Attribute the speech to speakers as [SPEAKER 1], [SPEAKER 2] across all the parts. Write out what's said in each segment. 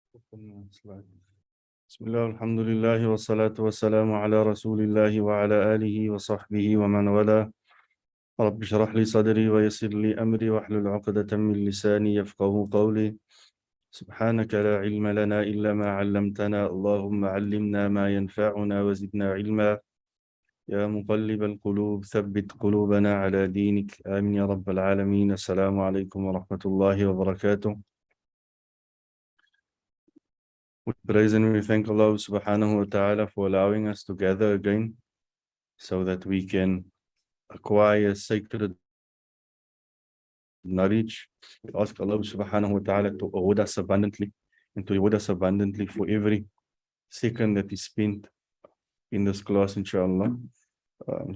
[SPEAKER 1] بسم الله والحمد لله والصلاة والسلام على رسول الله وعلى آله وصحبه ومن والاه. رب اشرح لي صدري ويسر لي أمري واحلل عقدة من لساني يفقه قولي. سبحانك لا علم لنا إلا ما علمتنا، اللهم علمنا ما ينفعنا وزدنا علما. يا مقلب القلوب ثبت قلوبنا على دينك، آمين يا رب العالمين. السلام عليكم ورحمة الله وبركاته. We praise and we thank Allah subhanahu wa ta'ala for allowing us to gather again so that we can acquire sacred knowledge. We ask Allah subhanahu wa ta'ala to reward us abundantly and to reward us abundantly for every second that is spent in this class, inshallah.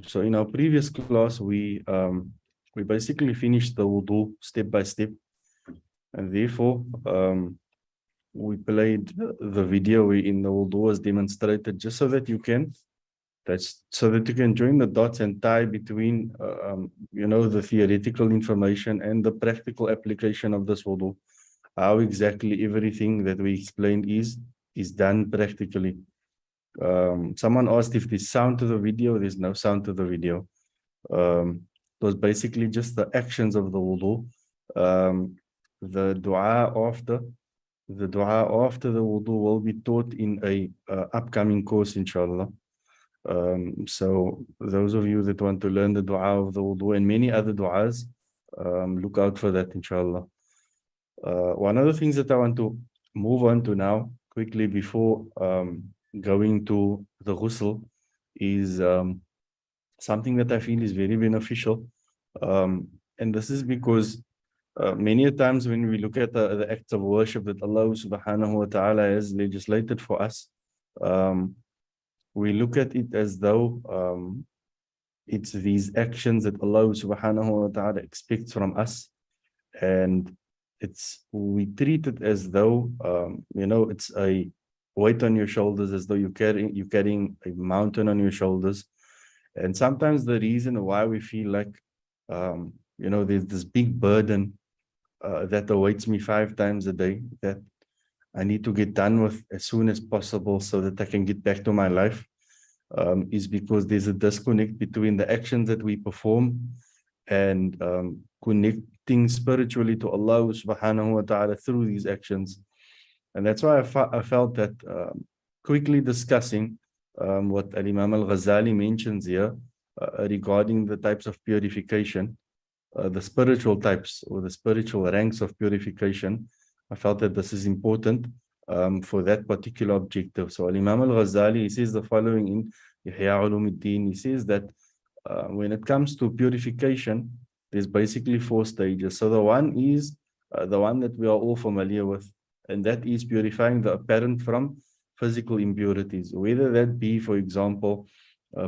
[SPEAKER 1] So in our previous class, we basically finished the wudu step by step, and therefore we played the video wherein the wudu was demonstrated just so that you can join the dots and tie between the theoretical information and the practical application of this wudu. How exactly everything that we explained is done practically. Someone asked if there's sound to the video. There's no sound to the video. It was basically just the actions of the wudu. The dua after the wudu will be taught in a upcoming course, inshallah. So those of you that want to learn the dua of the wudu and many other duas, look out for that, inshallah. One of the things that I want to move on to now quickly before going to the ghusl is something that I feel is very beneficial. And this is because many a times when we look at the acts of worship that Allah subhanahu wa ta'ala has legislated for us, we look at it as though it's these actions that Allah subhanahu wa ta'ala expects from us, and we treat it as though it's a weight on your shoulders, as though you're carrying a mountain on your shoulders. And sometimes the reason why we feel like there's this big burden that awaits me 5 times a day that I need to get done with as soon as possible so that I can get back to my life, is because there's a disconnect between the actions that we perform and connecting spiritually to Allah subhanahu wa ta'ala through these actions. And that's why I felt that quickly discussing what Imam al-Ghazali mentions here regarding the types of purification, the spiritual types or the spiritual ranks of purification, I felt that this is important for that particular objective. So Imam al-Ghazali, he says the following in Ihya Ulumuddin. He says that when it comes to purification, there's basically 4 stages. So the one is the one that we are all familiar with, and that is purifying the apparent from physical impurities, whether that be, for example,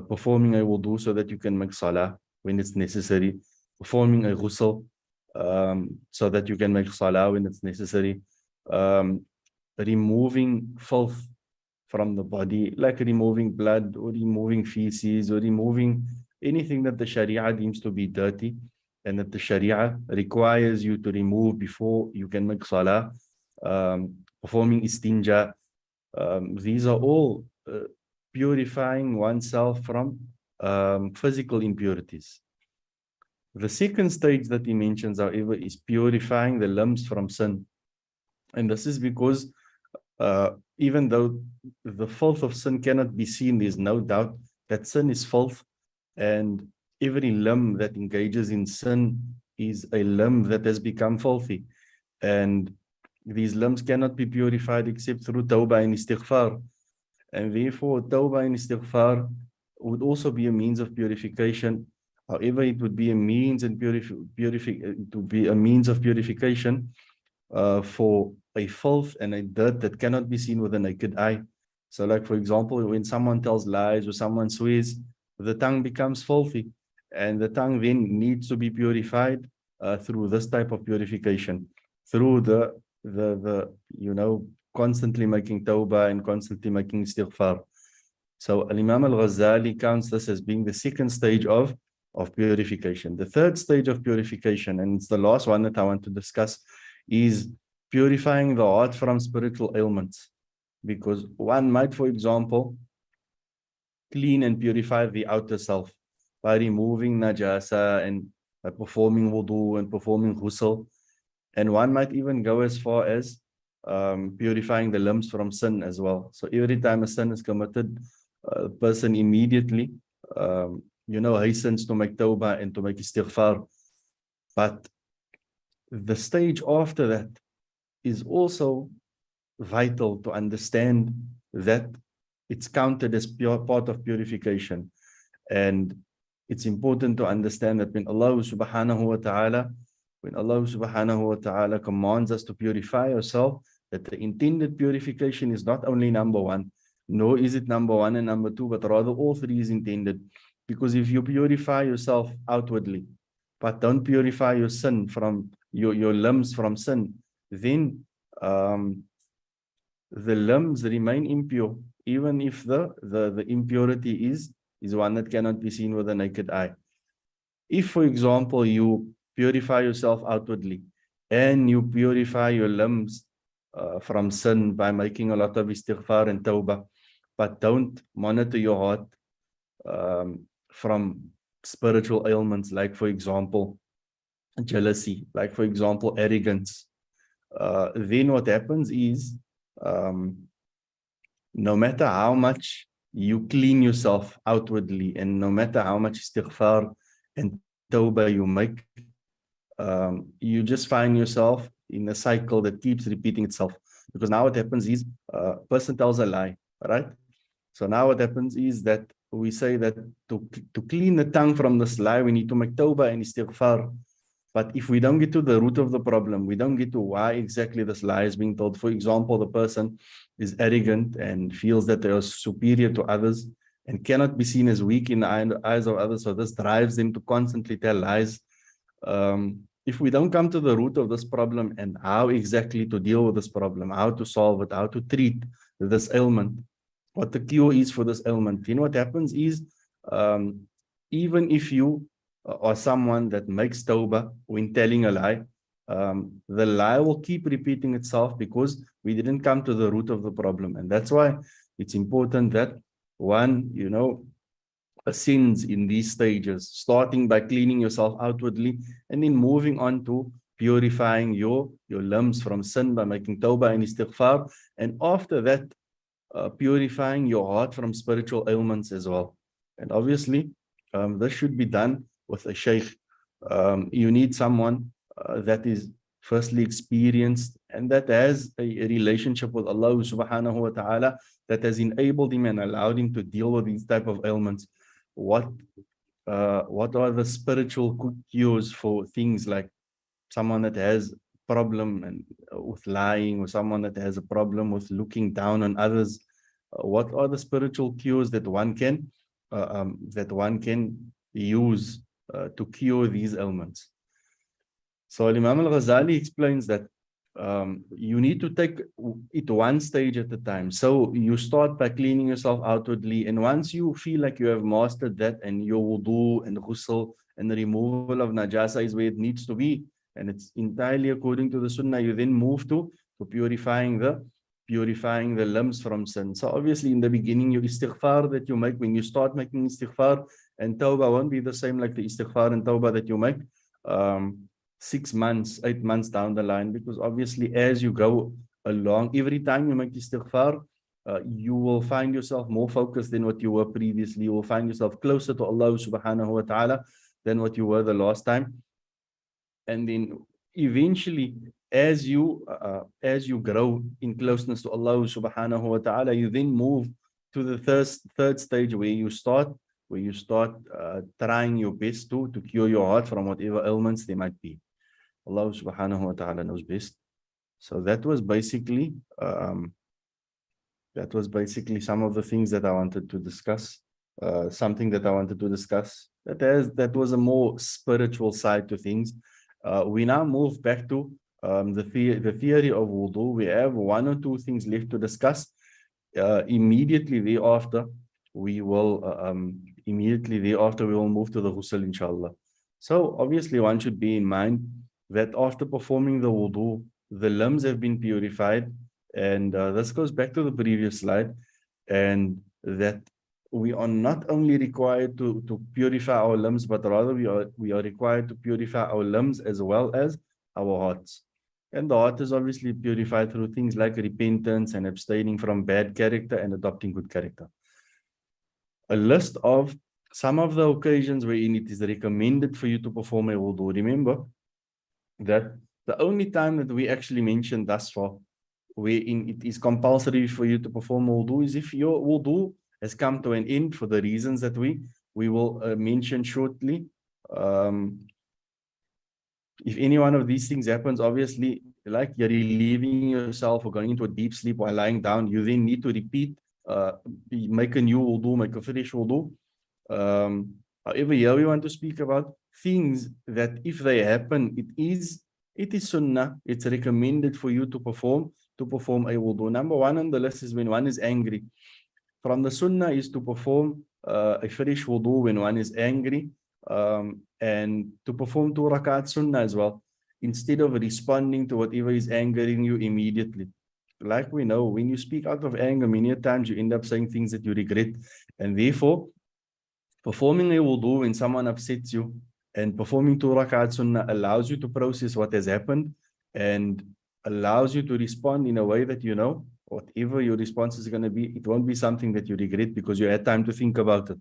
[SPEAKER 1] performing a wudu so that you can make salah when it's necessary, performing a ghusl so that you can make salah when it's necessary, removing filth from the body, like removing blood or removing feces or removing anything that the Sharia deems to be dirty and that the Sharia requires you to remove before you can make salah, performing istinja. These are all purifying oneself from physical impurities. The second stage that he mentions, however, is purifying the limbs from sin. And this is because even though the filth of sin cannot be seen, there's no doubt that sin is filth, and every limb that engages in sin is a limb that has become filthy. And these limbs cannot be purified except through tawbah and istighfar. And therefore, tawbah and istighfar would also be a means of purification. However, it would be a means of purification for a filth and a dirt that cannot be seen with the naked eye. So, like for example, when someone tells lies or someone swears, the tongue becomes filthy, and the tongue then needs to be purified through this type of purification, through the constantly making tawbah and constantly making istighfar. So Imam al-Ghazali counts this as being the second stage of purification. The third stage of purification, and it's the last one that I want to discuss, is purifying the heart from spiritual ailments. Because one might, for example, clean and purify the outer self by removing najasa and by performing wudu and performing ghusl. And one might even go as far as purifying the limbs from sin as well. So every time a sin is committed, a person immediately, hastens to make tawbah and to make istighfar. But the stage after that is also vital to understand that it's counted as pure part of purification. And it's important to understand that when Allah subhanahu wa ta'ala commands us to purify ourselves, that the intended purification is not only number one, nor is it number one and number two, but rather all three is intended. Because if you purify yourself outwardly, but don't purify your sin from your limbs from sin, then the limbs remain impure, even if the impurity is one that cannot be seen with the naked eye. If, for example, you purify yourself outwardly and you purify your limbs from sin by making a lot of istighfar and tawbah, but don't monitor your heart from spiritual ailments, like, for example, jealousy, like, for example, arrogance, then what happens is, no matter how much you clean yourself outwardly and no matter how much istighfar and tawbah you make, you just find yourself in a cycle that keeps repeating itself. Because now what happens is, a person tells a lie, right? So now what happens is that we say that to clean the tongue from this lie, we need to make tawbah and istighfar. But if we don't get to the root of the problem, we don't get to why exactly this lie is being told. For example, the person is arrogant and feels that they are superior to others and cannot be seen as weak in the eyes of others. So this drives them to constantly tell lies. If we don't come to the root of this problem and how exactly to deal with this problem, how to solve it, how to treat this ailment, what the cure is for this ailment, then what happens is, even if you or someone that makes tawbah when telling a lie, the lie will keep repeating itself because we didn't come to the root of the problem. And that's why it's important that one, ascends in these stages, starting by cleaning yourself outwardly and then moving on to purifying your limbs from sin by making tawbah and istighfar. And after that, purifying your heart from spiritual ailments as well. And obviously, this should be done with a shaykh. You need someone that is firstly experienced and that has a relationship with Allah subhanahu wa ta'ala, that has enabled him and allowed him to deal with these type of ailments. What are the spiritual cures for things like someone that has a problem with lying, or someone that has a problem with looking down on others? What are the spiritual cures that one can use to cure these ailments? So Imam al-Ghazali explains that you need to take it one stage at a time. So you start by cleaning yourself outwardly, and once you feel like you have mastered that and your wudu and ghusl and the removal of najasa is where it needs to be, and it's entirely according to the Sunnah, you then move to purifying the limbs from sin. So obviously in the beginning, your istighfar that you make, when you start making istighfar and tawbah, won't be the same like the istighfar and tawbah that you make 6 months, 8 months down the line, because obviously as you go along, every time you make istighfar, you will find yourself more focused than what you were previously. You will find yourself closer to Allah subhanahu wa ta'ala than what you were the last time. And then eventually, as you grow in closeness to Allah subhanahu wa ta'ala, you then move to the third stage where you start trying your best to cure your heart from whatever ailments there might be. Allah subhanahu wa ta'ala knows best. So that was basically some of the things that I wanted to discuss. Something that I wanted to discuss that was a more spiritual side to things. We now move back to the theory of wudu. We have 1 or 2 things left to discuss. Immediately thereafter, we will move to the ghusl, inshallah. So obviously one should be in mind that after performing the wudu, the limbs have been purified. And this goes back to the previous slide, and that we are not only required to purify our limbs, but rather we are required to purify our limbs as well as our hearts. And the heart is obviously purified through things like repentance and abstaining from bad character and adopting good character. A list of some of the occasions wherein it is recommended for you to perform a wudu. Remember that the only time that we actually mentioned thus far wherein it is compulsory for you to perform wudu is if your wudu has come to an end for the reasons that we will mention shortly. If any one of these things happens, obviously, like you're relieving yourself or going into a deep sleep while lying down, you then need to repeat, make a new wudu, make a fresh wudu. However, here we want to speak about things that if they happen, it is sunnah, it's recommended for you to perform a wudu. Number one on the list is when one is angry. From the sunnah is to perform a fresh wudu when one is angry, and to perform 2 rakat sunnah as well, instead of responding to whatever is angering you immediately. Like we know, when you speak out of anger, many times you end up saying things that you regret, and therefore performing a wudu when someone upsets you and performing 2 rakat sunnah allows you to process what has happened and allows you to respond in a way that, you know, whatever your response is going to be, it won't be something that you regret because you had time to think about it.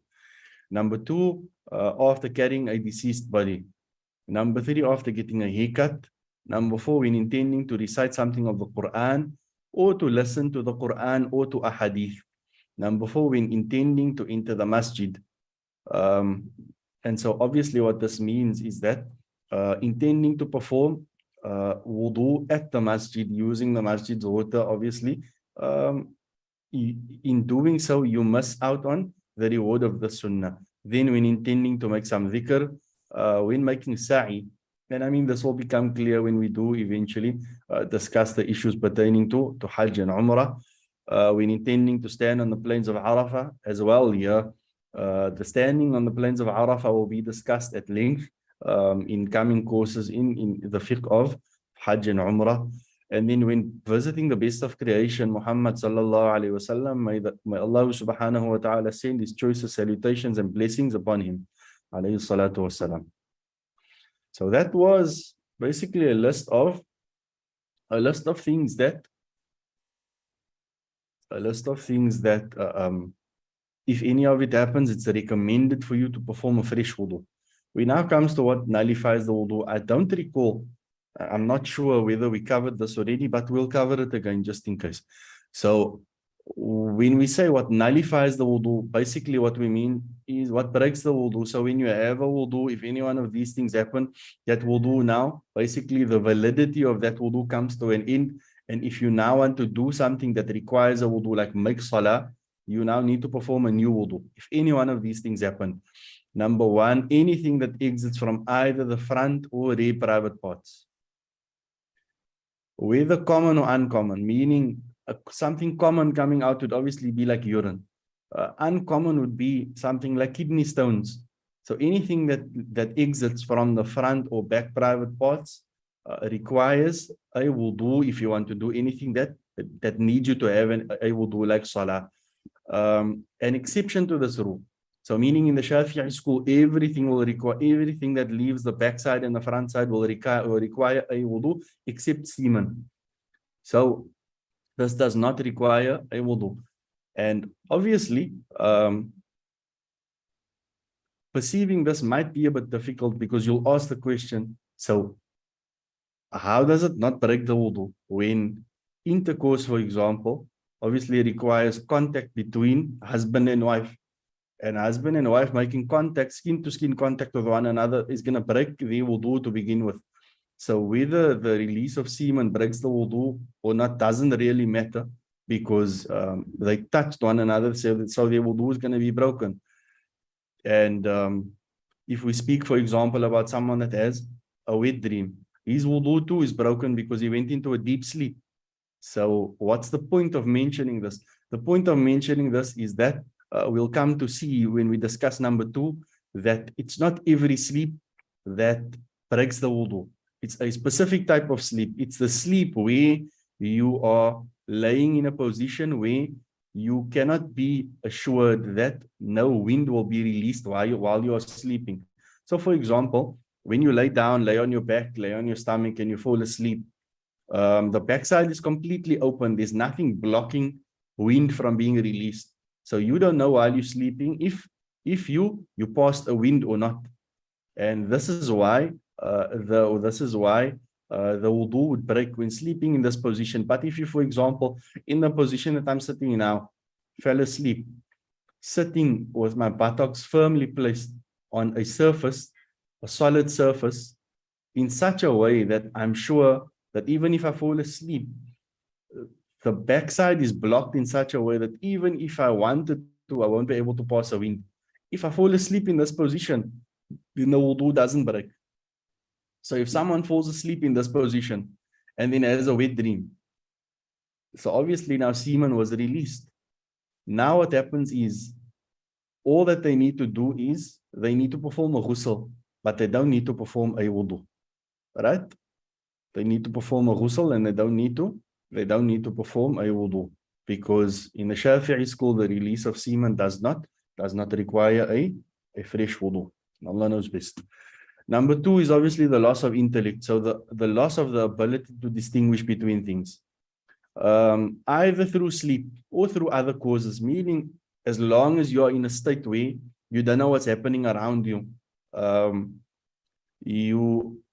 [SPEAKER 1] Number 2, after carrying a deceased body. Number 3, after getting a haircut. Number 4, when intending to recite something of the Quran or to listen to the Quran or to a hadith. Number 4, when intending to enter the masjid. And so obviously what this means is that intending to perform wudu at the masjid, using the masjid's water, obviously, in doing so, you miss out on the reward of the sunnah. Then when intending to make some dhikr, when making sa'i, and I mean, this will become clear when we do eventually discuss the issues pertaining to Hajj and Umrah. When intending to stand on the plains of Arafah as well here. The standing on the plains of Arafah will be discussed at length in coming courses in the fiqh of Hajj and Umrah. And then when visiting the best of creation, Muhammad sallallahu alaihi wasallam, may Allah subhanahu wa ta'ala send his choicest salutations and blessings upon him, alayhi salatu wasalam. So that was basically a list of things that if any of it happens, it's recommended for you to perform a fresh wudu. We now comes to what nullifies the wudu. I don't recall, I'm not sure whether we covered this already, but we'll cover it again just in case. So when we say what nullifies the wudu, basically what we mean is what breaks the wudu. So when you have a wudu, if any one of these things happen, that wudu now, basically the validity of that wudu comes to an end. And if you now want to do something that requires a wudu, like make salah, you now need to perform a new wudu. If any one of these things happen, number 1, anything that exits from either the front or rear private parts, whether common or uncommon, meaning something common coming out would obviously be like urine. Uncommon would be something like kidney stones. So anything that exits from the front or back private parts requires a wudu if you want to do anything that needs you to have a wudu, like salah. An exception to this rule. So meaning in the Shafi'i school, everything that leaves the backside and the front side will require a wudu except semen. So this does not require a wudu. And obviously, perceiving this might be a bit difficult because you'll ask the question, so how does it not break the wudu when intercourse, for example, obviously requires contact between husband and wife, and husband and wife making contact, skin to skin contact with one another is going to break the wudu to begin with. So whether the release of semen breaks the wudu or not doesn't really matter, because they touched one another, so their wudu is going to be broken. And if we speak, for example, about someone that has a wet dream, his wudu too is broken because he went into a deep sleep. So what's the point of mentioning this? The point of mentioning this is that we'll come to see when we discuss number 2, that it's not every sleep that breaks the wudu. It's a specific type of sleep. It's the sleep where you are laying in a position where you cannot be assured that no wind will be released while you are sleeping. So for example, when you lay down, lay on your back, lay on your stomach, and you fall asleep, the backside is completely open. There's nothing blocking wind from being released. So you don't know while you're sleeping if you passed a wind or not. And this is why the wudu would break when sleeping in this position. But if you, for example, in the position that I'm sitting in now, fell asleep, sitting with my buttocks firmly placed on a surface, a solid surface, in such a way that I'm sure that even if I fall asleep, the backside is blocked in such a way that even if I wanted to, I won't be able to pass a wind. If I fall asleep in this position, the wudu doesn't break. So if someone falls asleep in this position and then has a wet dream, so obviously now semen was released. Now what happens is, all that they need to do is, they need to perform a ghusl, but they don't need to perform a wudu, right? They need to perform a ghusl and they don't need to perform a wudu, because in the Shafi'i school, the release of semen does not require a fresh wudu. Allah knows best. Number two is obviously the loss of intellect. So the loss of the ability to distinguish between things, either through sleep or through other causes, meaning as long as you're in a state where you don't know what's happening around you,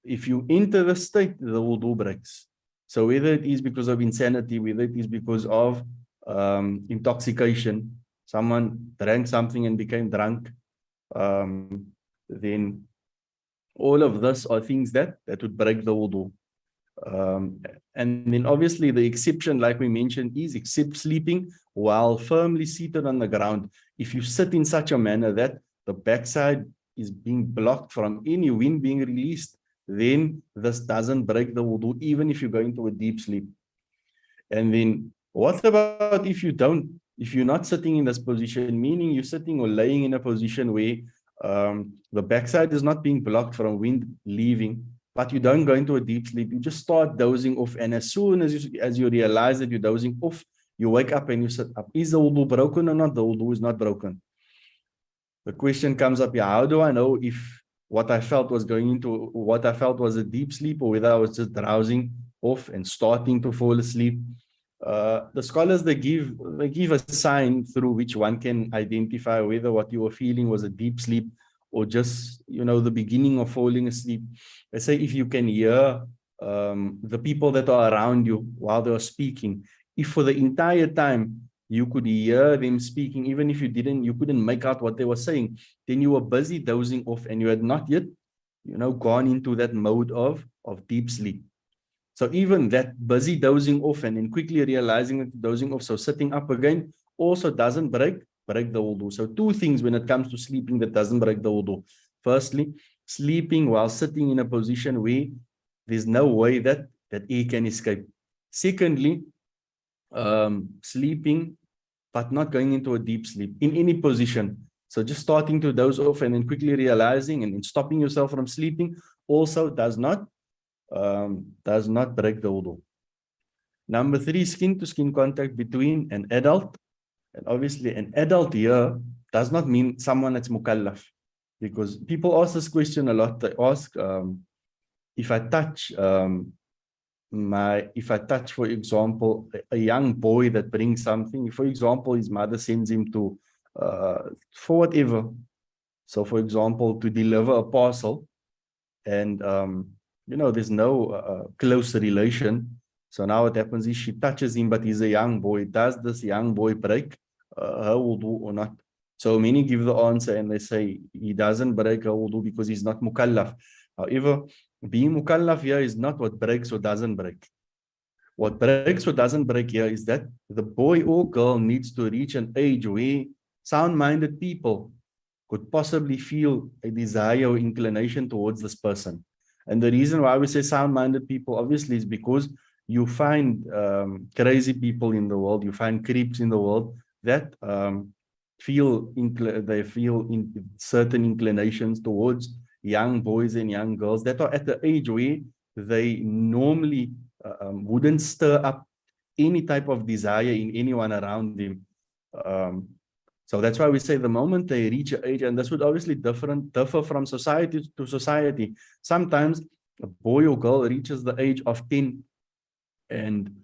[SPEAKER 1] if you enter the state, the wudu breaks. So whether it is because of insanity, whether it is because of intoxication, someone drank something and became drunk, then all of this are things that would break the wudu. And then obviously the exception, like we mentioned, is except sleeping while firmly seated on the ground. If you sit in such a manner that the backside is being blocked from any wind being released, then this doesn't break the wudu, even if you go into a deep sleep. And then what about if you're not sitting in this position, meaning you're sitting or laying in a position where the backside is not being blocked from wind leaving, but you don't go into a deep sleep, you just start dozing off, and as soon as you realize that you're dozing off, you wake up and you sit up. Is the wudu broken or not? The wudu is not broken. The question comes up here, how do I know if what I felt was a deep sleep, or whether I was just drowsing off and starting to fall asleep? The scholars, they give a sign through which one can identify whether what you were feeling was a deep sleep or just, the beginning of falling asleep. They say if you can hear the people that are around you while they are speaking, if for the entire time you could hear them speaking, even if you couldn't make out what they were saying, then you were busy dozing off and you had not yet, gone into that mode of deep sleep. So even that busy dozing off and then quickly realizing that you're dozing off, so sitting up again, also doesn't break the wudu. So two things when it comes to sleeping that doesn't break the wudu. Firstly, sleeping while sitting in a position where there's no way that air can escape. Secondly, sleeping but not going into a deep sleep in any position. So just starting to doze off and then quickly realizing and then stopping yourself from sleeping also does not break the wudu. Number three, skin-to-skin contact between an adult. And obviously an adult here does not mean someone that's mukallaf, because people ask this question a lot. They ask, if I touch, for example, a young boy that brings something, for example, his mother sends him to, for whatever. So for example, to deliver a parcel, and there's no close relation. So now what happens is she touches him, but he's a young boy. Does this young boy break her wudu or not? So many give the answer and they say he doesn't break her wudu because he's not mukallaf. However, being mukallaf here is not what breaks or doesn't break. What breaks or doesn't break here is that the boy or girl needs to reach an age where sound-minded people could possibly feel a desire or inclination towards this person. And the reason why we say sound-minded people, obviously, is because you find crazy people in the world, you find creeps in the world that feel certain inclinations towards young boys and young girls that are at the age where they normally wouldn't stir up any type of desire in anyone around them. So that's why we say the moment they reach an age, and this would obviously differ from society to society. Sometimes a boy or girl reaches the age of 10 and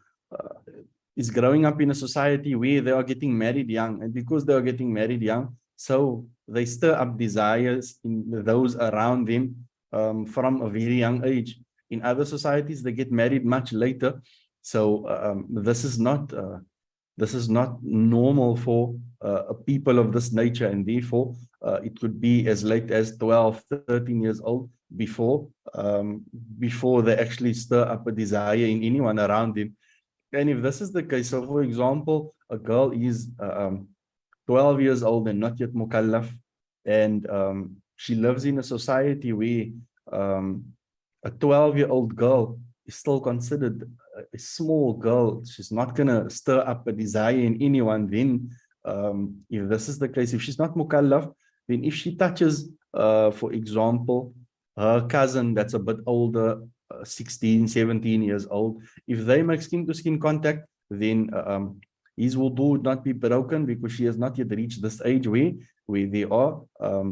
[SPEAKER 1] is growing up in a society where they are getting married young. And because they are getting married young, so they stir up desires in those around them from a very young age. In other societies, they get married much later. So this is not normal for people of this nature, and therefore it could be as late as 12, 13 years old before they actually stir up a desire in anyone around them. And if this is the case, so for example, a girl is 12 years old and not yet mukallaf, and she lives in a society where a 12-year-old girl is still considered a small girl. She's not going to stir up a desire in anyone. Then if this is the case, if she's not mukallaf, then if she touches, for example, her cousin that's a bit older, 16, 17 years old, if they make skin-to-skin contact, then his wudu would not be broken because she has not yet reached this age where there are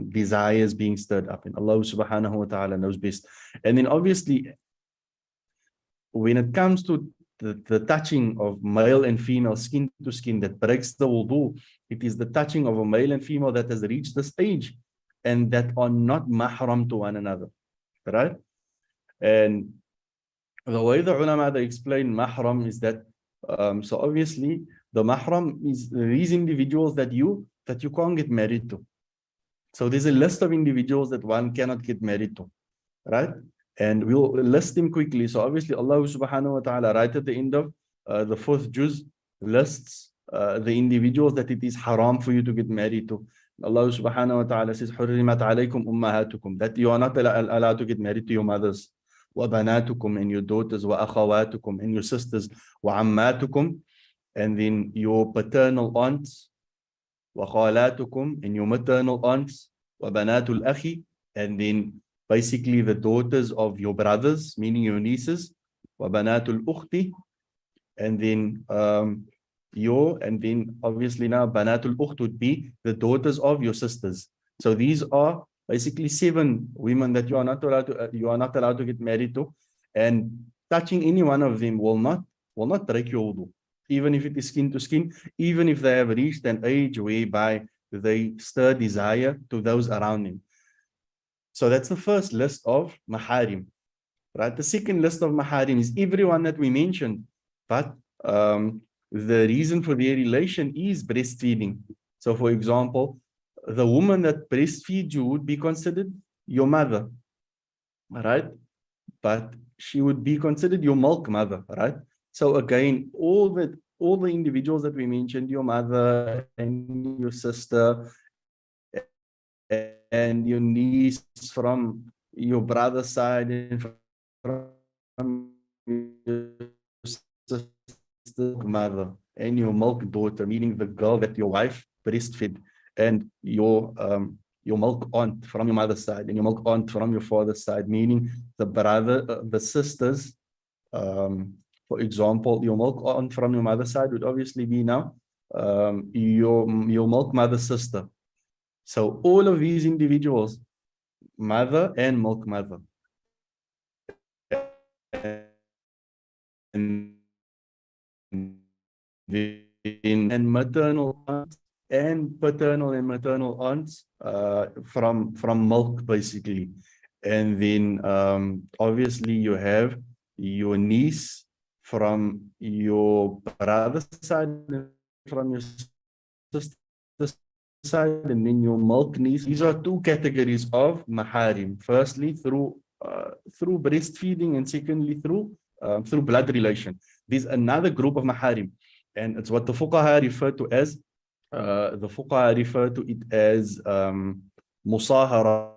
[SPEAKER 1] desires being stirred up. And Allah subhanahu wa ta'ala knows best. And then obviously, when it comes to the touching of male and female skin to skin that breaks the wudu, it is the touching of a male and female that has reached this age and that are not mahram to one another, right? And the way the ulama they explain mahram is that so obviously the mahram is these individuals that you can't get married to. So there's a list of individuals that one cannot get married to, right? And we'll list them quickly. So obviously Allah subhanahu wa ta'ala right at the end of the fourth juz lists the individuals that it is haram for you to get married to. Allah subhanahu wa ta'ala says, حُرِّمَتْ عَلَيْكُمْ أُمَّهَاتُكُمْ, that you are not allowed to get married to your mothers. وَبَنَاتُكُمْ, and your daughters. وَأَخَوَاتُكُمْ, and your sisters. وَعَمَّاتُكُمْ, and then your paternal aunts. وَخَالَاتُكُمْ, and your maternal aunts. وَبَنَاتُ الْأَخِ, and then basically the daughters of your brothers, meaning your nieces. وَبَنَاتُ الْأُخْتِ, and then and then obviously now Banatul Ukht would be the daughters of your sisters. So these are basically 7 women that you are not allowed to get married to, and touching any one of them will not break your wudu, even if it is skin to skin, even if they have reached an age whereby they stir desire to those around them. So that's the first list of maharim, right? The second list of maharim is everyone that we mentioned, but the reason for their relation is breastfeeding. So for example, the woman that breastfeeds you would be considered your mother, right? But she would be considered your milk mother, right? So again, all the individuals that we mentioned, your mother and your sister and your niece from your brother's side and from your sister mother and your milk daughter, meaning the girl that your wife breastfed, and your milk aunt from your mother's side and your milk aunt from your father's side, meaning the sisters. For example, your milk aunt from your mother's side would obviously be now your milk mother's sister. So all of these individuals, mother and milk mother, and maternal aunts and paternal and maternal aunts from milk basically. And then obviously you have your niece from your brother's side, from your sister's side, and then your milk niece. These are 2 categories of maharim. Firstly, through breastfeeding, and secondly through blood relation. There's another group of maharim, and it's what the fuqaha refer to as musahara.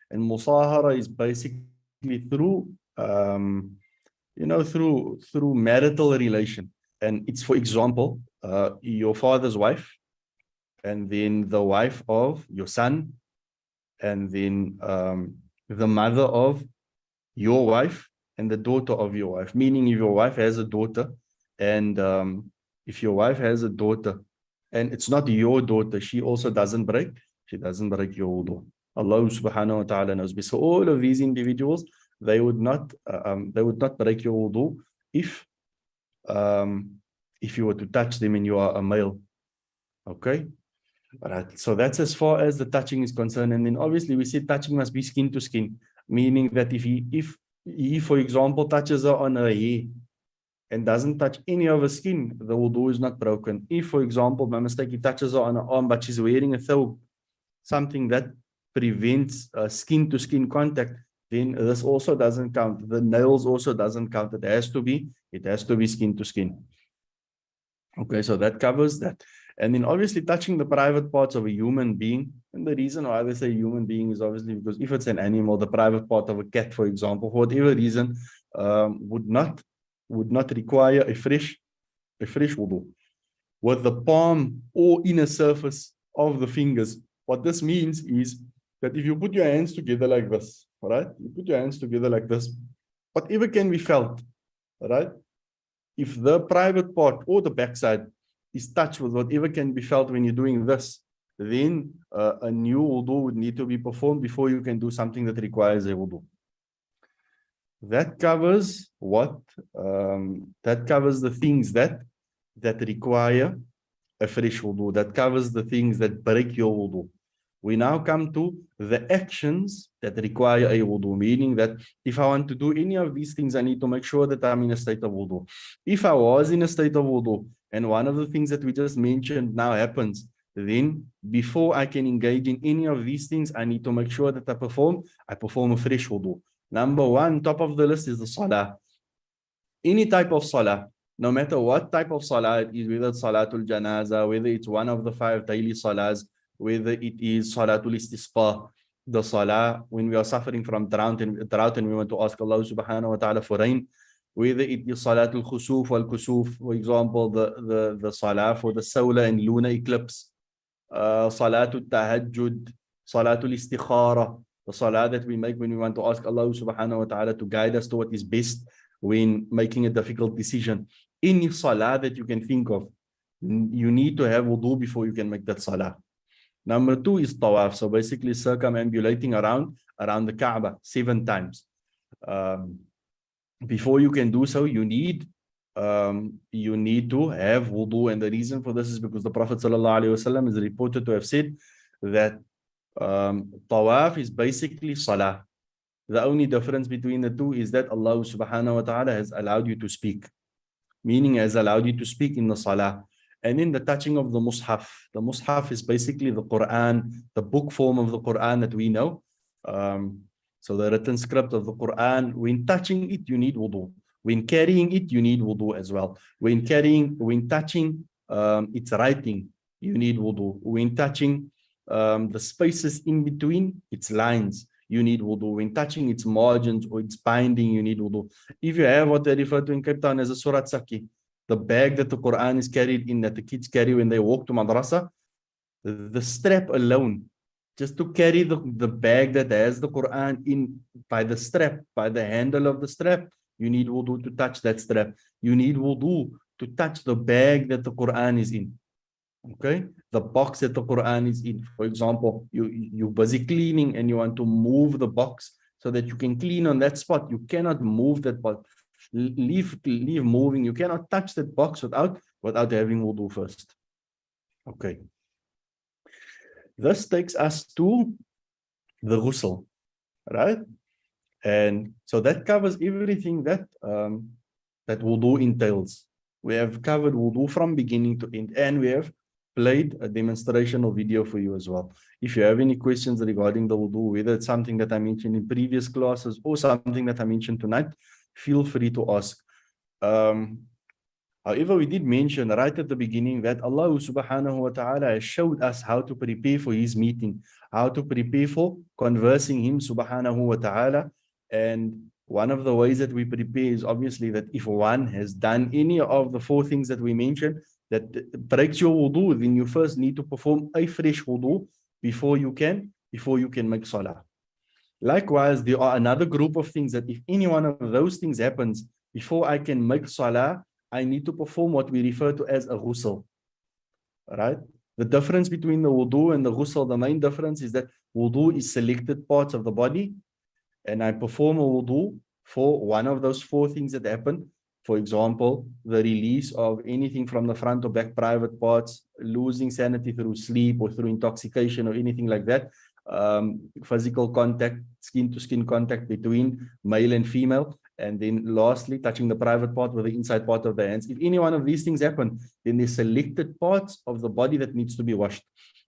[SPEAKER 1] And musahara is basically through through marital relation. And it's, for example, your father's wife, and then the wife of your son, and then the mother of your wife, and the daughter of your wife. Meaning if your wife has a daughter, and if your wife has a daughter, and it's not your daughter, she also doesn't break your wudu. Allah subhanahu wa ta'ala knows. So all of these individuals, they would not break your wudu if you were to touch them and you are a male. Okay? Right. So that's as far as the touching is concerned. And then obviously we said touching must be skin to skin, meaning that if he, for example, touches her on her hair and doesn't touch any of her skin, the wudu is not broken. If, for example, by mistake, he touches her on her arm, but she's wearing a thawb, something that prevents skin to skin contact, then this also doesn't count. The nails also doesn't count. It has to be skin to skin. Okay, so that covers that. And then obviously touching the private parts of a human being. And the reason why they say human being is obviously because if it's an animal, the private part of a cat, for example, for whatever reason, would not require a fresh wudu. With the palm or inner surface of the fingers. What this means is that if you put your hands together like this, right? You put your hands together like this, whatever can be felt, right? If the private part or the backside is touched with whatever can be felt when you're doing this, then a new wudu would need to be performed before you can do something that requires a wudu. That covers what? That covers the things that require a fresh wudu. That covers the things that break your wudu. We now come to the actions that require a wudu, meaning that if I want to do any of these things, I need to make sure that I'm in a state of wudu. If I was in a state of wudu, and one of the things that we just mentioned now happens, then before I can engage in any of these things, I need to make sure that I perform a fresh wudu. Number one, top of the list is the salah. Any type of salah, no matter what type of salah it is, whether it's salatul janaza, whether it's one of the 5 daily salahs, whether it is salatul istisqa, the salah when we are suffering from drought and we want to ask Allah subhanahu wa ta'ala for rain, whether it is salatul khusuf wal kusuf, for example, the salah for the solar and lunar eclipse, salatul tahajjud, salatul istikhara, the salah that we make when we want to ask Allah subhanahu wa ta'ala to guide us to what is best when making a difficult decision. Any salah that you can think of, you need to have wudu before you can make that salah. Number 2 is tawaf. So basically circumambulating around the Kaaba 7 times. Before you can do so, you need to have wudu. And the reason for this is because the Prophet ﷺ is reported to have said that tawaf is basically salah. The only difference between the two is that Allah subhanahu wa ta'ala has allowed you to speak. Meaning has allowed you to speak in the salah. And in the touching of the mushaf. The mushaf is basically the Quran, the book form of the Quran that we know. So the written script of the Quran, when touching it, you need wudu. When carrying it, you need wudu as well. When touching its writing, you need wudu. When touching the spaces in between its lines, you need wudu. When touching its margins or its binding, you need wudu. If you have what they refer to in Cape Town as a surat saki, the bag that the Quran is carried in, that the kids carry when they walk to madrasa, the strap alone, just to carry the bag that has the Quran in by the strap, by the handle of the strap, you need wudu to touch that strap. You need wudu to touch the bag that the Quran is in. Okay, the box that the Quran is in. For example, you're busy cleaning and you want to move the box so that you can clean on that spot. You cannot move that box. Leave moving. You cannot touch that box without having wudu first. Okay. This takes us to the ghusl, right? And so that covers everything that that wudu entails. We have covered wudu from beginning to end, and we have played a demonstrational video for you as well. If you have any questions regarding the wudu, whether it's something that I mentioned in previous classes or something that I mentioned tonight, feel free to ask. However, we did mention right at the beginning that Allah subhanahu wa ta'ala has showed us how to prepare for his meeting, how to prepare for conversing him subhanahu wa ta'ala. And one of the ways that we prepare is obviously that if one has done any of the 4 things that we mentioned that breaks your wudu, then you first need to perform a fresh wudu before you can make salah. Likewise, there are another group of things that if any one of those things happens, before I can make salah, I need to perform what we refer to as a ghusl. Right? The difference between the wudu and the ghusl, the main difference is that wudu is selected parts of the body, and I perform a wudu for one of those four things that happen. For example, the release of anything from the front or back private parts, losing sanity through sleep or through intoxication or anything like that, physical contact, skin-to-skin contact between male and female, and then lastly, touching the private part with the inside part of the hands. If any one of these things happen, then there's selected parts of the body that needs to be washed.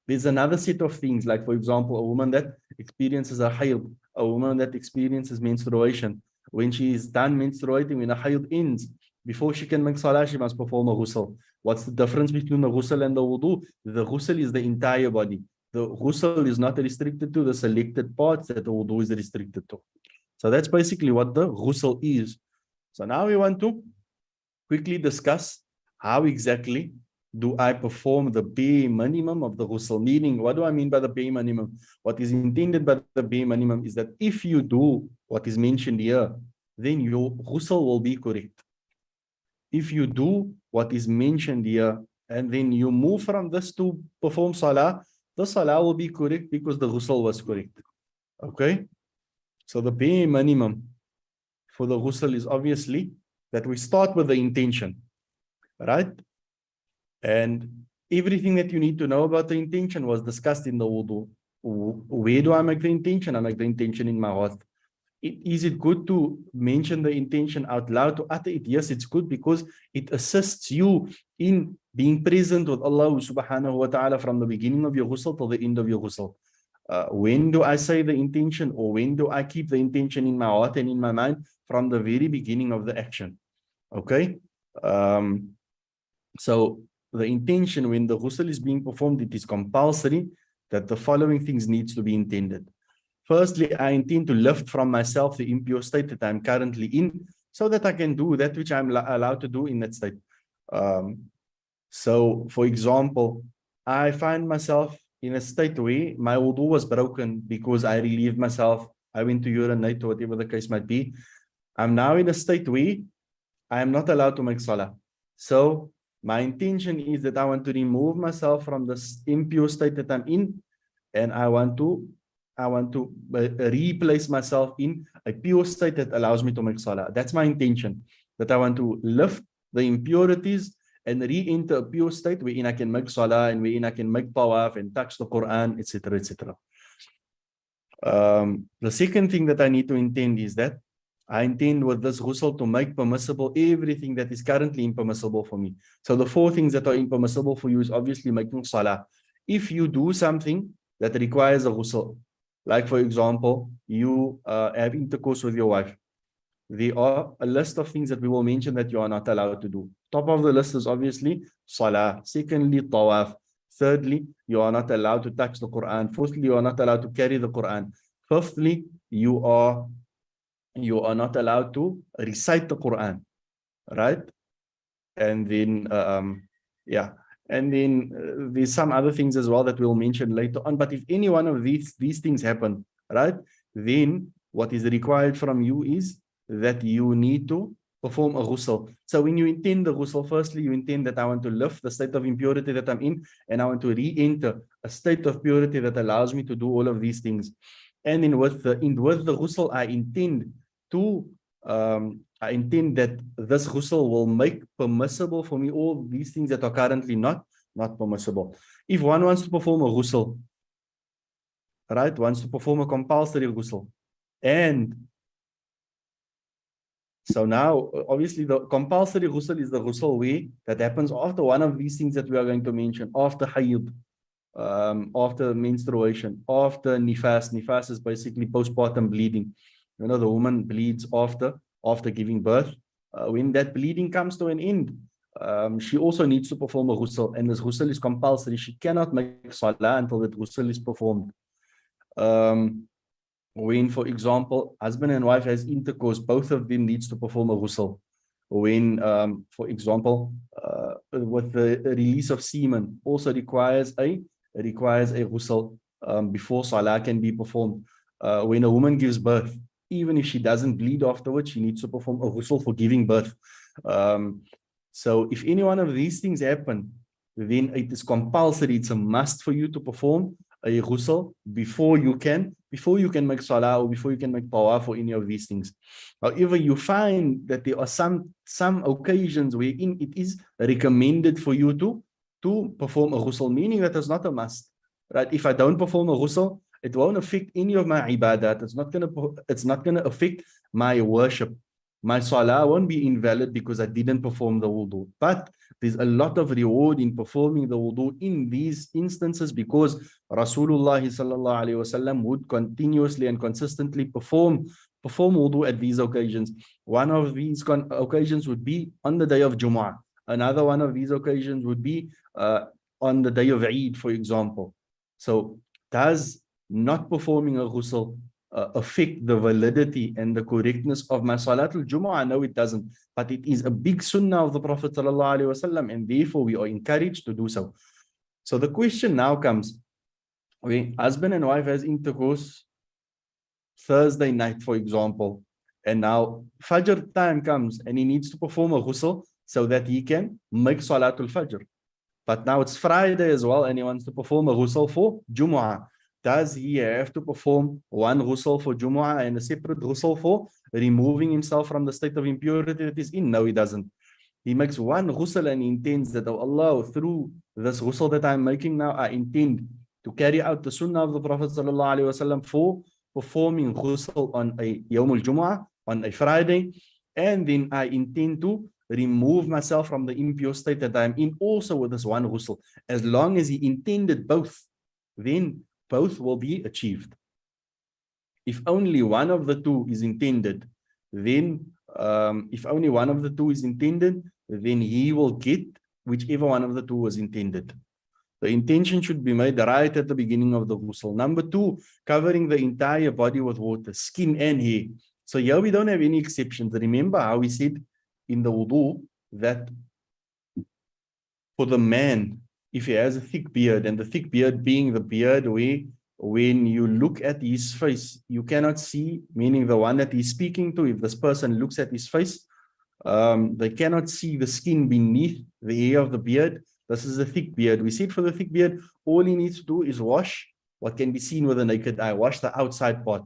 [SPEAKER 1] There's another set of things, like for example, a woman that experiences a hayd, a woman that experiences menstruation. When she is done menstruating, when a hayd ends, before she can make salah, she must perform a ghusl. What's the difference between the ghusl and the wudu? The ghusl is the entire body. The ghusl is not restricted to the selected parts that the wudu is restricted to. So that's basically what the ghusl is. So now we want to quickly discuss how exactly do I perform the bare minimum of the ghusl? Meaning, what do I mean by the bare minimum? What is intended by the bare minimum is that if you do what is mentioned here, then your ghusl will be correct. If you do what is mentioned here, and then you move from this to perform salah, the salah will be correct because the ghusl was correct. Okay? So the bare minimum for the ghusl is obviously that we start with the intention, right? And everything that you need to know about the intention was discussed in the wudu. Where do I make the intention? I make the intention in my heart. Is it good to mention the intention out loud, to utter it? Yes, it's good because it assists you in being present with Allah subhanahu wa ta'ala from the beginning of your ghusl till the end of your ghusl. When do I say the intention, or when do I keep the intention in my heart and in my mind? From the very beginning of the action. Okay? So the intention, when the ghusl is being performed, it is compulsory that the following things needs to be intended. Firstly, I intend to lift from myself the impure state that I'm currently in, so that I can do that which I'm allowed to do in that state. So, for example, I find myself in a state where my wudu was broken because I relieved myself, I went to urinate, or whatever the case might be. I'm now in a state where I am not allowed to make salah. So, my intention is that I want to remove myself from this impure state that I'm in, and I want to replace myself in a pure state that allows me to make salah. That's my intention, that I want to lift the impurities and re-enter a pure state wherein I can make salah and wherein I can make tawaf and touch the Quran, etc., etc. The second thing that I need to intend is that I intend with this ghusl to make permissible everything that is currently impermissible for me. So the four things that are impermissible for you is obviously making salah. If you do something that requires a ghusl, like for example, you have intercourse with your wife, there are a list of things that we will mention that you are not allowed to do. Top of the list is obviously salah. Secondly, tawaf. Thirdly, you are not allowed to touch the Quran. Fourthly, you are not allowed to carry the Quran. Fifthly, you are not allowed to recite the Quran, right? And then, and then there's some other things as well that we'll mention later on. But if any one of these things happen, right, then what is required from you is that you need to perform a ghusl. So when you intend the ghusl, firstly, you intend that I want to lift the state of impurity that I'm in, and I want to re-enter a state of purity that allows me to do all of these things. And then with the ghusl, I intend that this ghusl will make permissible for me all these things that are currently not permissible. If one wants to perform a ghusl, right, wants to perform a compulsory ghusl, and so now, obviously, the compulsory ghusl is the ghusl way that happens after one of these things that we are going to mention, after hayd, after menstruation, after nifas. Nifas is basically postpartum bleeding. You know, the woman bleeds after giving birth. When that bleeding comes to an end, she also needs to perform a ghusl, and this ghusl is compulsory. She cannot make salah until that ghusl is performed. When, for example, husband and wife has intercourse, both of them needs to perform a ghusl. When, for example, with the release of semen, also requires a ghusl before salah can be performed. when a woman gives birth, even if she doesn't bleed afterwards, she needs to perform a ghusl for giving birth. So if any one of these things happen, then it is compulsory, it's a must for you to perform a ghusl before you can make salah or before you can make tawaf or any of these things. However, you find that there are some occasions wherein it is recommended for you to perform a ghusl, meaning that it's not a must. Right? If I don't perform a ghusl, it won't affect any of my ibadat. It's not gonna affect my worship. My salah won't be invalid because I didn't perform the wudu. But there's a lot of reward in performing the wudu in these instances because Rasulullah sallallahu alaihi wasallam would continuously and consistently perform wudu at these occasions. One of these occasions would be on the day of Jumu'ah. Another one of these occasions would be on the day of Eid, for example. So does not performing a ghusl affect the validity and the correctness of my Salatul Jumu'ah? No, it doesn't. But it is a big sunnah of the Prophet ﷺ, and therefore we are encouraged to do so. So the question now comes, when husband and wife has intercourse Thursday night, for example, and now Fajr time comes and he needs to perform a ghusl so that he can make Salatul Fajr. But now it's Friday as well and he wants to perform a ghusl for Jumu'ah. Does he have to perform one ghusl for Jumu'ah and a separate ghusl for removing himself from the state of impurity that he's in? No, he doesn't. He makes one ghusl and he intends that, oh Allah, through this ghusl that I'm making now, I intend to carry out the sunnah of the Prophet ﷺ for performing ghusl on a Yawm al-Jumu'ah, on a Friday, and then I intend to remove myself from the impure state that I'm in also with this one ghusl. As long as he intended both, then both will be achieved. If only one of the two is intended, then he will get whichever one of the two was intended. The intention should be made right at the beginning of the ghusl. Number two, covering the entire body with water, skin and hair. So here we don't have any exceptions. Remember how we said in the wudu that for the man, if he has a thick beard, and the thick beard being the beard where when you look at his face, you cannot see, meaning the one that he's speaking to, if this person looks at his face, they cannot see the skin beneath the hair of the beard. This is a thick beard. We said for the thick beard, all he needs to do is wash what can be seen with the naked eye, wash the outside part.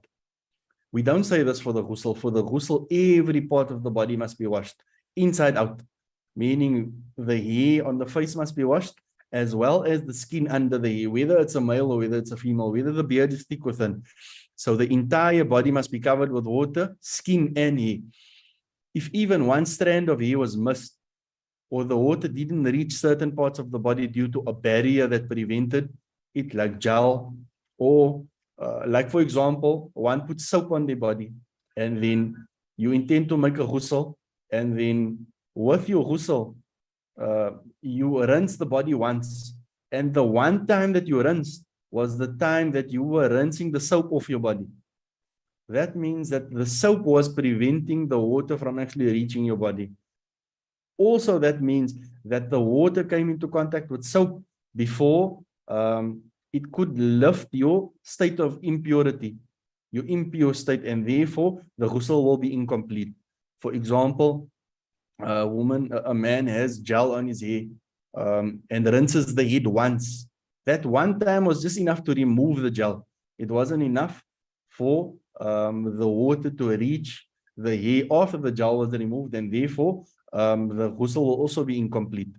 [SPEAKER 1] We don't say this for the ghusl. For the ghusl, every part of the body must be washed, inside out, meaning the hair on the face must be washed, as well as the skin under the hair, whether it's a male or whether it's a female, whether the beard is thick or thin. So the entire body must be covered with water, skin and hair. If even one strand of hair was missed, or the water didn't reach certain parts of the body due to a barrier that prevented it, like gel, or like for example, one puts soap on their body, and then you intend to make a ghusl, and then with your ghusl, you rinse the body once, and the one time that you rinsed was the time that you were rinsing the soap off your body. That means that the soap was preventing the water from actually reaching your body. Also, that means that the water came into contact with soap before it could lift your state of impurity, your impure state, and therefore the ghusl will be incomplete. For example, a man has gel on his hair and rinses the head once. That one time was just enough to remove the gel. It wasn't enough for the water to reach the hair after the gel was removed, and therefore the ghusl will also be incomplete.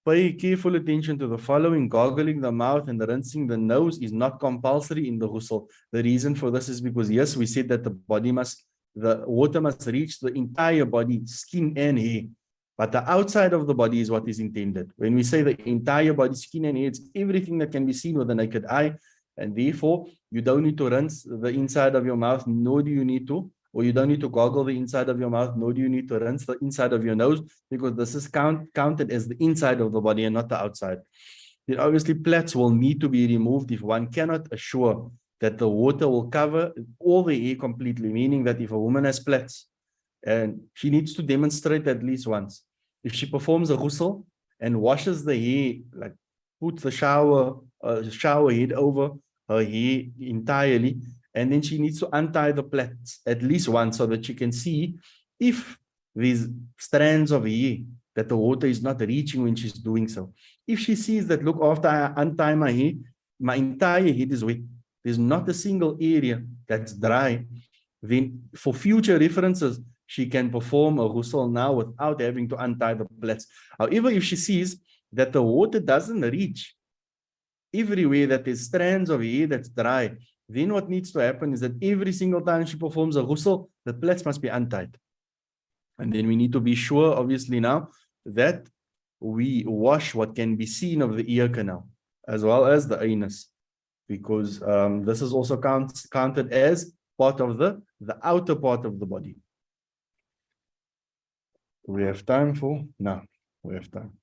[SPEAKER 1] Pay careful attention to the following. Gargling the mouth and rinsing the nose is not compulsory in the ghusl. The reason for this is because, yes, we said that the water must reach the entire body, skin and hair. But the outside of the body is what is intended. When we say the entire body, skin and hair, it's everything that can be seen with the naked eye. And therefore, you don't need to rinse the inside of your mouth, nor do you need to, or you don't need to gargle the inside of your mouth, nor do you need to rinse the inside of your nose, because this is counted as the inside of the body and not the outside. Then obviously, plaits will need to be removed if one cannot assure that the water will cover all the hair completely, meaning that if a woman has plaits, and she needs to demonstrate at least once, if she performs a ghusl and washes the hair, like puts the shower head over her hair entirely, And then she needs to untie the plaits at least once so that she can see if these strands of hair that the water is not reaching when she's doing so. If she sees that, look, after I untie my hair, my entire head is wet. There's not a single area that's dry. Then for future references, she can perform a ghusl now without having to untie the plaits. However, if she sees that the water doesn't reach everywhere, that there's strands of hair that's dry, then what needs to happen is that every single time she performs a ghusl, the plaits must be untied. And then we need to be sure, obviously, now that we wash what can be seen of the ear canal, as well as the anus, because this is also counted as part of the outer part of the body. We have time for? No, we have time.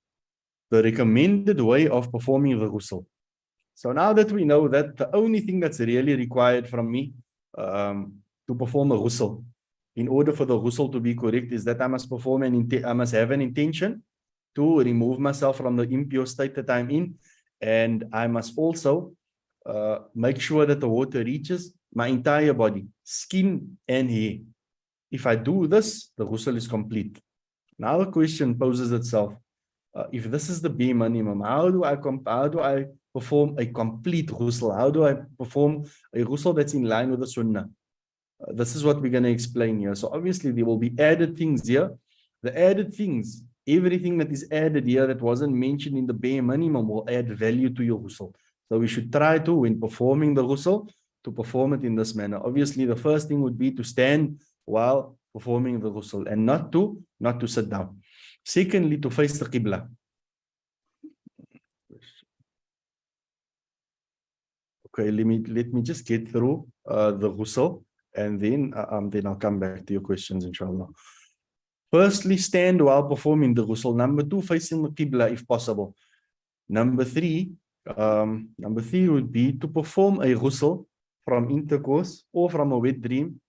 [SPEAKER 1] The recommended way of performing the ghusl. So now that we know that the only thing that's really required from me to perform a ghusl, in order for the ghusl to be correct, is that I must perform I must have an intention to remove myself from the impure state that I'm in, and I must also make sure that the water reaches my entire body, skin and hair. If I do this, the ghusl is complete. Now the question poses itself: if this is the bare minimum, how do I perform a complete ghusl? How do I perform a ghusl that's in line with the Sunnah? This is what we're going to explain here. So obviously there will be added things here. The added things, everything that is added here that wasn't mentioned in the bare minimum, will add value to your ghusl. So we should try to, when performing the ghusl, to perform it in this manner. Obviously, the first thing would be to stand while performing the ghusl and not to sit down. Secondly, to face the Qibla. Okay, let me just get through the ghusl, and then I'll come back to your questions, inshallah. Firstly, stand while performing the ghusl. Number two, facing the Qibla if possible. Number three would be to perform a ghusl from intercourse or from a wet dream.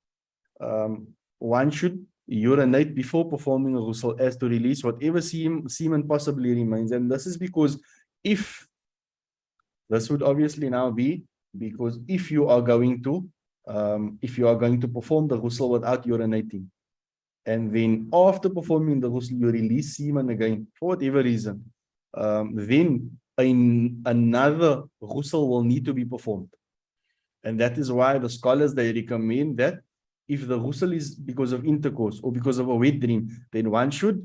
[SPEAKER 1] One should urinate before performing a ghusl as to release whatever semen possibly remains. And this is because this would obviously now be because if you are going to perform the ghusl without urinating, and then after performing the ghusl you release semen again for whatever reason, then another ghusl will need to be performed. And that is why the scholars, they recommend that if the ghusl is because of intercourse or because of a wet dream, then one should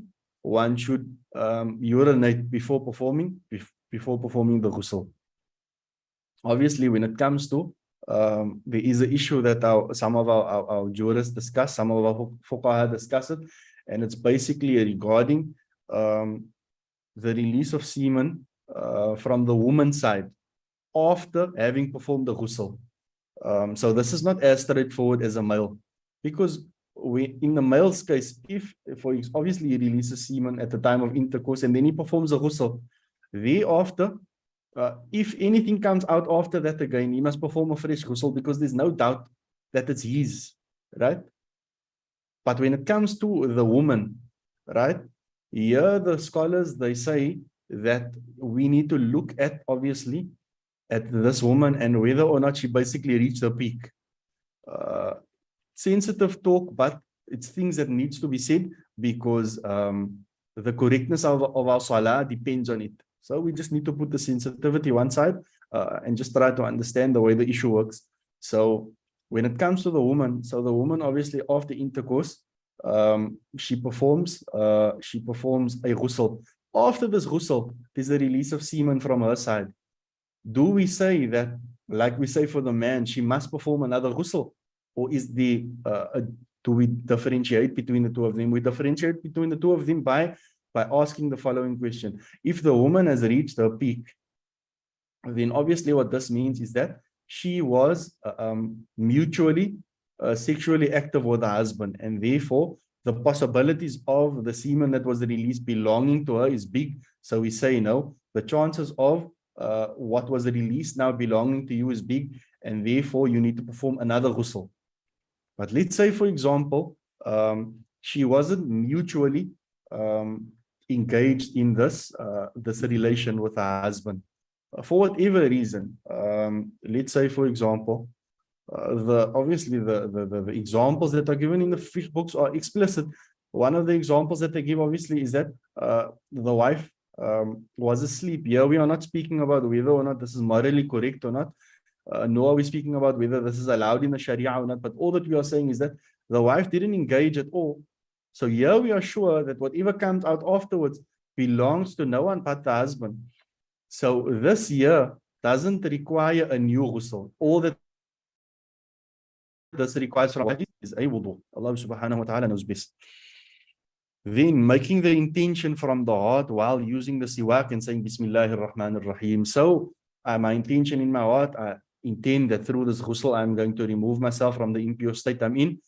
[SPEAKER 1] urinate before performing the ghusl. Obviously, when it comes to there is an issue that some of our jurists discuss, some of our fuqaha discuss it, and it's basically regarding the release of semen from the woman's side after having performed the ghusl. So this is not as straightforward as a male, because in the male's case, obviously he releases semen at the time of intercourse and then he performs a ghusl, thereafter, if anything comes out after that again, he must perform a fresh ghusl, because there's no doubt that it's his, right? But when it comes to the woman, right, here the scholars, they say that we need to look at, obviously, at this woman and whether or not she basically reached her peak. Sensitive talk, but it's things that needs to be said, because the correctness of our salah depends on it. So we just need to put the sensitivity one side and just try to understand the way the issue works. So when it comes to the woman, so the woman obviously after intercourse, she performs a ghusl. After this ghusl, there's a release of semen from her side. Do we say that, like we say for the man, she must perform another ghusl? Or is do we differentiate between the two of them? We differentiate between the two of them by asking the following question. If the woman has reached her peak, then obviously what this means is that she was mutually sexually active with the husband, and therefore the possibilities of the semen that was released belonging to her is big. So we say, no, the chances of what was released now belonging to you is big, and therefore you need to perform another ghusl. But let's say, for example, she wasn't mutually engaged in this relation with her husband for whatever reason. Let's say, for example, Obviously the examples that are given in the fiqh books are explicit. One of the examples that they give obviously is that the wife was asleep. Here we are not speaking about whether or not this is morally correct or not, nor are we speaking about whether this is allowed in the Sharia or not, but all that we are saying is that the wife didn't engage at all. So here we are sure that whatever comes out afterwards belongs to no one but the husband. So this year doesn't require a new ghusl. All that this requires from is a wudu. Allah subhanahu wa ta'ala knows best. Then making the intention from the heart while using the siwak and saying Bismillahir Rahmanir Rahim. So my intention in my heart, I intend that through this ghusl, I'm going to remove myself from the impure state I'm in.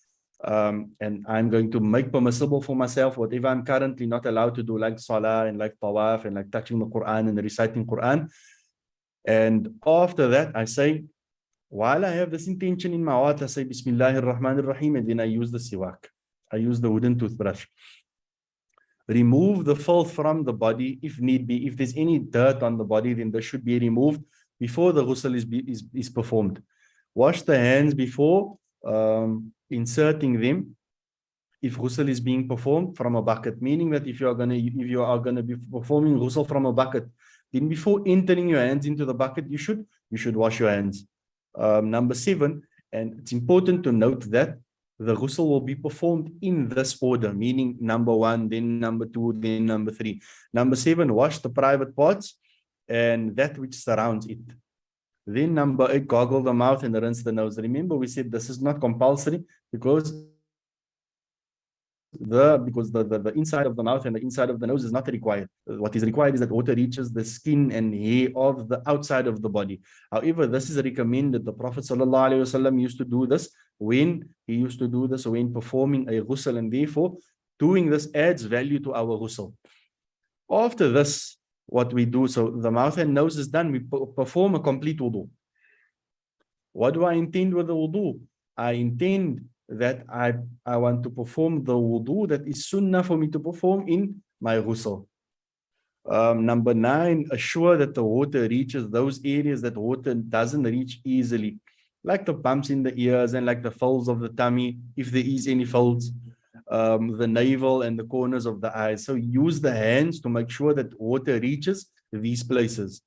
[SPEAKER 1] And I'm going to make permissible for myself whatever I'm currently not allowed to do, like Salah and like Tawaf and like touching the Quran and reciting Quran. And after that, I say, while I have this intention in my heart, I say Bismillahir Rahmanir Rahim, and then I use the siwak. I use the wooden toothbrush. Remove the filth from the body if need be. If there's any dirt on the body, then this should be removed before the ghusl is performed. Wash the hands before inserting them if ghusl is being performed from a bucket, meaning that if you are going to be performing ghusl from a bucket, then before entering your hands into the bucket, you should wash your hands. Number 7, and it's important to note that the ghusl will be performed in this order, meaning number 1, then number 2, then number 3. Number 7, wash the private parts and that which surrounds it. Then number 8, gargle the mouth and rinse the nose. Remember, we said this is not compulsory because the inside of the mouth and the inside of the nose is not required. What is required is that water reaches the skin and hair of the outside of the body. However, this is recommended. The Prophet ﷺ used to do this when performing a ghusl, and therefore doing this adds value to our ghusl. After this, what we do, so the mouth and nose is done, we perform a complete wudu. What do I intend with the wudu? I intend that I want to perform the wudu that is sunnah for me to perform in my ghusl. Number 9, assure that the water reaches those areas that water doesn't reach easily, like the bumps in the ears and like the folds of the tummy, if there is any folds, the navel and the corners of the eyes. So use the hands to make sure that water reaches these places.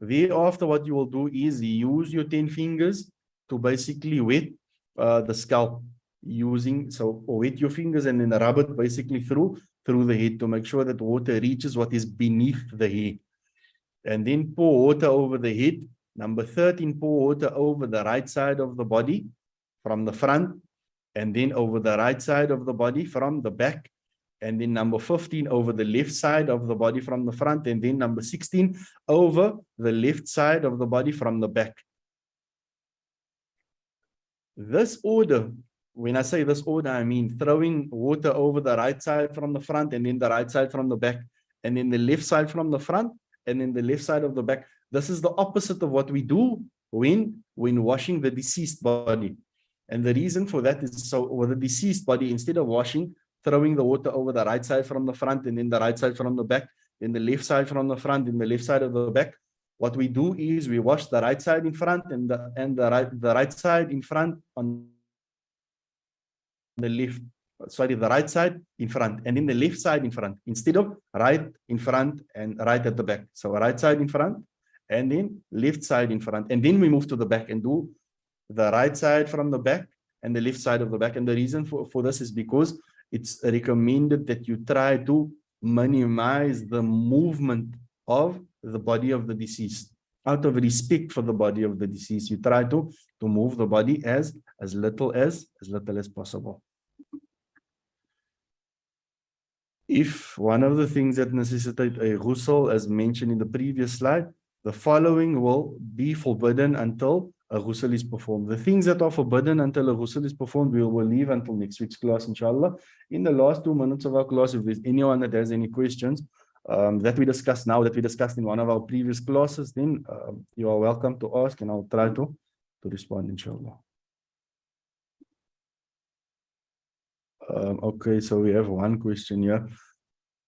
[SPEAKER 1] Thereafter, what you will do is use your 10 fingers to basically wet the scalp, wet your fingers and then rub it basically through the head to make sure that water reaches what is beneath the head. And then pour water over the head. Number 13, pour water over the right side of the body from the front, and then over the right side of the body from the back. And then number 15, over the left side of the body from the front. And then number 16, over the left side of the body from the back. This order, when I say this order, I mean throwing water over the right side from the front, and then the right side from the back, and then the left side from the front, and then the left side of the back. This is the opposite of what we do when washing the deceased body. And the reason for that is, so with the deceased body, instead of throwing the water over the right side from the front, and then the right side from the back, then the left side from the front, and the left side of the back, what we do is we wash the right side in front and the right side in front on the left. Sorry, the right side in front and then the left side in front, instead of right in front and right at the back. So right side in front and then left side in front, and then we move to the back and do the right side from the back and the left side of the back. And the reason for this is because it's recommended that you try to minimize the movement of the body of the deceased. Out of respect for the body of the deceased, you try to move the body as little as possible. If one of the things that necessitate a ghusl, as mentioned in the previous slide, the following will be forbidden until a ghusl is performed. The things that are forbidden until a ghusl is performed, we will leave until next week's class, inshallah. In the last 2 minutes of our class, if there's anyone that has any questions that we discussed now, that we discussed in one of our previous classes, then you are welcome to ask, and I'll try to respond, inshallah. Okay, so we have one question here.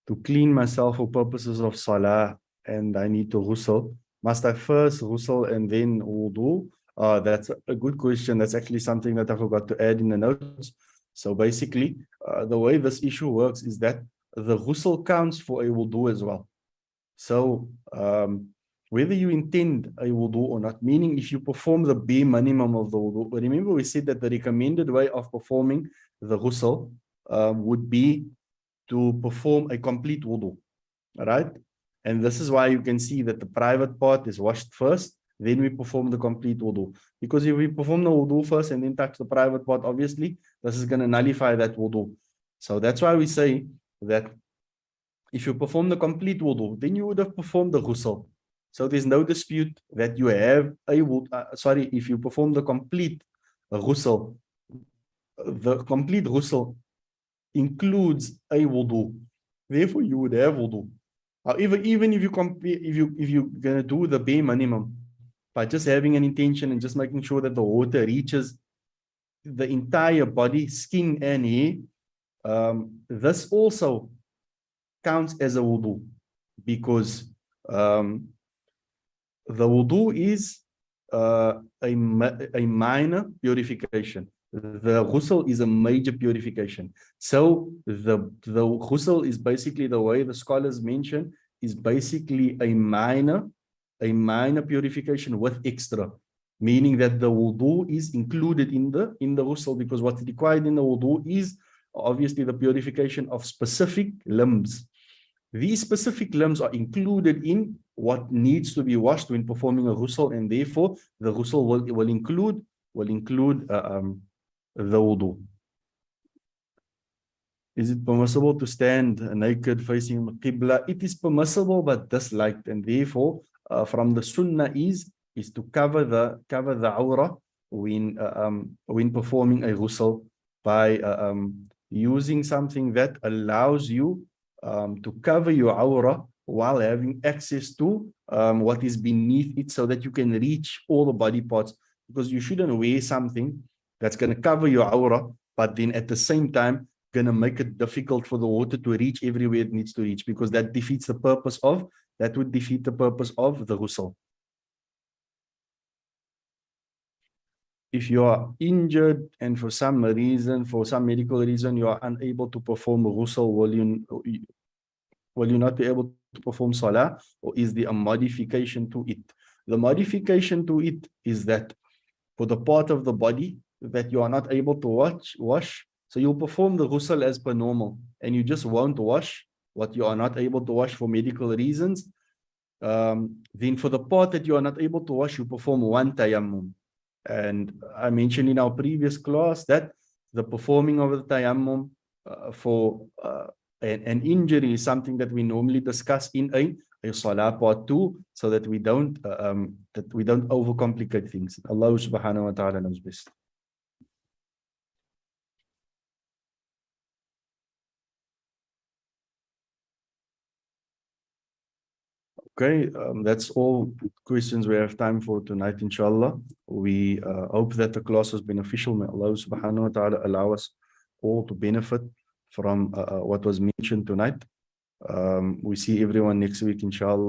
[SPEAKER 1] To clean myself for purposes of salah and I need to ghusl, must I first ghusl and then wudu, That's a good question. That's actually something that I forgot to add in the notes. So basically, the way this issue works is that the ghusl counts for a wudu as well. So whether you intend a wudu or not, meaning if you perform the bare minimum of the wudu, remember we said that the recommended way of performing the ghusl would be to perform a complete wudu, right? And this is why you can see that the private part is washed first, then we perform the complete wudu. Because if we perform the wudu first and then touch the private part, obviously, this is going to nullify that wudu. So that's why we say that if you perform the complete wudu, then you would have performed the ghusl. So there's no dispute that you have a wudu. If you perform the complete ghusl, the complete ghusl includes a wudu. Therefore, you would have wudu. However, even if you're gonna do the bare minimum by just having an intention and just making sure that the water reaches the entire body, skin and hair, this also counts as a wudu, because the wudu is a minor purification. The ghusl is a major purification. So the ghusl is basically, the way the scholars mention, is basically a minor purification with extra, meaning that the wudu is included in the ghusl, because what's required in the wudu is obviously the purification of specific limbs. These specific limbs are included in what needs to be washed when performing a ghusl, and therefore the ghusl will include the wudu. Is it permissible to stand naked facing Qibla? It is permissible but disliked, and therefore from the Sunnah is to cover the awrah when performing a ghusl by using something that allows you to cover your awrah while having access to what is beneath it, so that you can reach all the body parts. Because you shouldn't wear something that's going to cover your awrah, but then at the same time going to make it difficult for the water to reach everywhere it needs to reach, because that would defeat the purpose of the ghusl. If you are injured and for some medical reason, you are unable to perform a ghusl, will you not be able to perform Salah, or is there a modification to it? The modification to it is that for the part of the body that you are not able to wash, so you'll perform the ghusl as per normal, and you just won't wash what you are not able to wash for medical reasons. Then for the part that you are not able to wash, you perform one tayammum. And I mentioned in our previous class that the performing of the tayammum for an injury is something that we normally discuss in a Salah part 2, so that we don't overcomplicate things. Allah subhanahu wa ta'ala knows best. Okay, that's all questions we have time for tonight, inshallah. We hope that the class was beneficial. May Allah subhanahu wa ta'ala allow us all to benefit from what was mentioned tonight. We see everyone next week, inshallah.